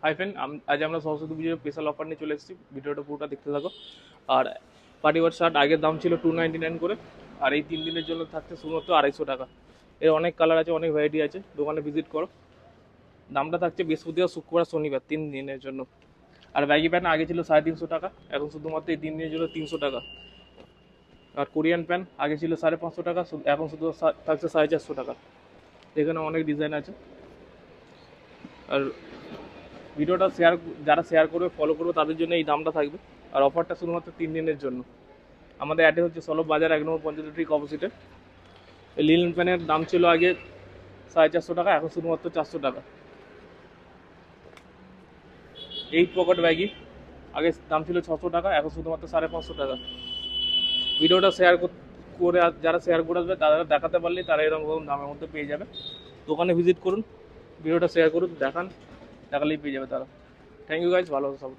Hi friend, আজ আমরা সরস্বতী পুজোর স্পেশাল অফার নিয়ে চলে এসেছি। ভিডিওটা পুরোটা দেখতে থাকো। আর পার্টি ওয়ার শার্ট আগের দাম ছিল 299 করে, আর এই 3 দিনের জন্য থাকছে শুধুমাত্র 250 টাকা। এর অনেক কালার আছে, অনেক ভ্যারাইটি আছে, দোকানে ভিজিট করো। দামটা থাকছে বৃহস্পতিবার, শুক্রবার, শনিবার 3 দিনের জন্য। আর ব্যাগি প্যান্ট আগে ছিল 350 টাকা, এখন শুধুমাত্র এই 3 দিনের জন্য 300 টাকা। আর কোরিয়ান প্যান্ট আগে ছিল 550 টাকা, এখন শুধু থাকছে 450 টাকা। এখানে অনেক ডিজাইন আছে। আর ভিডিওটা যারা শেয়ার করবে, ফলো করবে, তাদের জন্য এই দামটা থাকবে। আর অফারটা শুধুমাত্র 3 দিনের জন্য। আমাদের অ্যাড্রেস হচ্ছে সলভ বাজার, 1 নম্বর পঞ্চায়েত ঠিক অপোজিটে। এই লিনেন প্যানের দাম ছিল আগে 450 টাকা, এখন শুধুমাত্র 400 টাকা। 8 পকেট ব্যাগি আগে দাম ছিল 600 টাকা, এখন শুধুমাত্র 550 টাকা। ভিডিওটা করে যারা শেয়ার করে আসবে, তারা দেখাতে পারলে তারা এরকম দামের মধ্যে পেয়ে যাবে। দোকানে ভিজিট করুন, ভিডিওটা শেয়ার করুন, দেখালেই পেয়ে যাবে তারা। থ্যাংক ইউ গাইজ, ভালো সব।